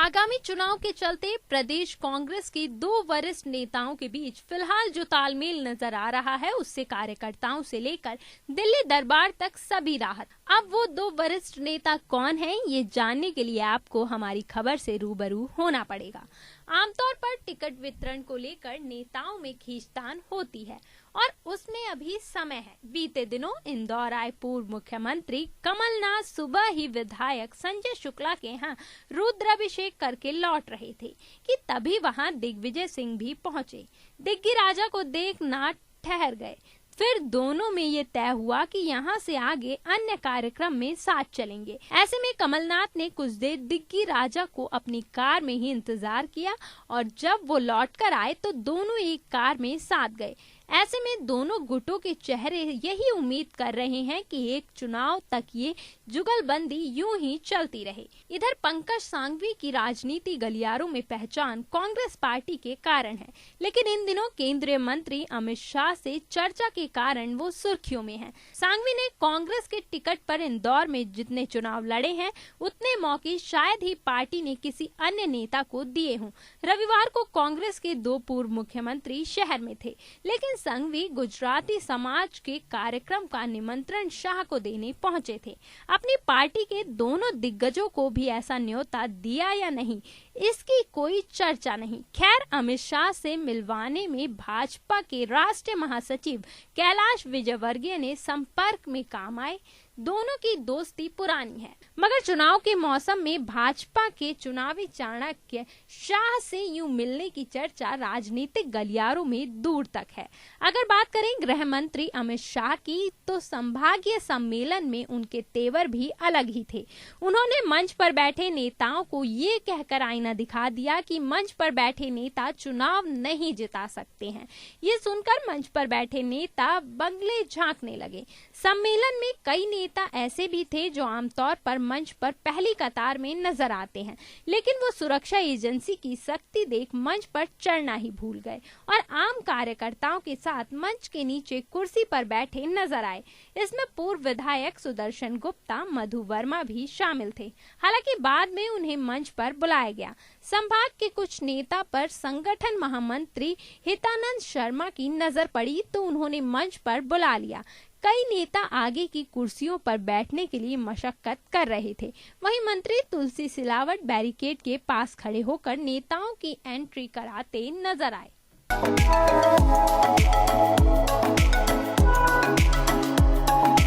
आगामी चुनाव के चलते प्रदेश कांग्रेस के दो वरिष्ठ नेताओं के बीच फिलहाल जो तालमेल नजर आ रहा है, उससे कार्यकर्ताओं से लेकर दिल्ली दरबार तक सभी राहत। अब वो दो वरिष्ठ नेता कौन हैं, ये जानने के लिए आपको हमारी खबर से रूबरू होना पड़ेगा। आमतौर पर टिकट वितरण को लेकर नेताओं में खींचतान होती है और उसमें अभी समय है। बीते दिनों इंदौर आए पूर्व मुख्यमंत्री कमलनाथ सुबह ही विधायक संजय शुक्ला के यहाँ रुद्राभिषेक करके लौट रहे थे कि तभी वहां दिग्विजय सिंह भी पहुंचे। दिग्गी राजा को देख नाथ ठहर गए। फिर दोनों में ये तय हुआ कि यहाँ से आगे अन्य कार्यक्रम में साथ चलेंगे। ऐसे में कमलनाथ ने कुछ देर दिग्गी राजा को अपनी कार में ही इंतजार किया और जब वो लौटकर आए तो दोनों एक कार में साथ गए। ऐसे में दोनों गुटों के चेहरे यही उम्मीद कर रहे हैं कि एक चुनाव तक ये जुगलबंदी यूं ही चलती रहे। इधर पंकज सांघवी की राजनीति गलियारों में पहचान कांग्रेस पार्टी के कारण है, लेकिन इन दिनों केंद्रीय मंत्री अमित शाह से चर्चा के कारण वो सुर्खियों में हैं। सांघवी ने कांग्रेस के टिकट पर इंदौर में जितने चुनाव लड़े हैं, उतने मौके शायद ही पार्टी ने किसी अन्य नेता को दिए हों। रविवार को कांग्रेस के दो पूर्व मुख्यमंत्री शहर में थे, लेकिन सांघवी गुजराती समाज के कार्यक्रम का निमंत्रण शाह को देने पहुंचे थे। अपनी पार्टी के दोनों दिग्गजों को भी ऐसा न्योता दिया या नहीं, इसकी कोई चर्चा नहीं। खैर, अमित शाह से मिलवाने में भाजपा के राष्ट्रीय महासचिव कैलाश विजयवर्गीय ने संपर्क में काम आए। दोनों की दोस्ती पुरानी है, मगर चुनाव के मौसम में भाजपा के चुनावी चाणक्य शाह से यूं मिलने की चर्चा राजनीतिक गलियारों में दूर तक है। अगर बात करें गृह मंत्री अमित शाह की, तो संभागीय सम्मेलन में उनके तेवर भी अलग ही थे। उन्होंने मंच पर बैठे नेताओं को ये कहकर आईना दिखा दिया कि मंच पर बैठे नेता चुनाव नहीं जिता सकते हैं। ये सुनकर मंच पर बैठे नेता बंगले झांकने लगे। सम्मेलन में कई नेता ऐसे भी थे जो आमतौर पर मंच पर पहली कतार में नजर आते हैं, लेकिन वो सुरक्षा एजेंसी की सख्ती देख मंच पर चढ़ना ही भूल गए और आम कार्यकर्ताओं के साथ मंच के नीचे कुर्सी पर बैठे नजर आए। इसमें पूर्व विधायक सुदर्शन गुप्ता, मधु वर्मा भी शामिल थे। हालांकि बाद में उन्हें मंच पर बुलाया गया। संभाग के कुछ नेता पर संगठन महामंत्री हितानंद शर्मा की नजर पड़ी तो उन्होंने मंच पर बुला लिया। कई नेता आगे की कुर्सियों पर बैठने के लिए मशक्कत कर रहे थे। वहीं मंत्री तुलसी सिलावट बैरिकेड के पास खड़े होकर नेताओं की एंट्री कराते नजर आए।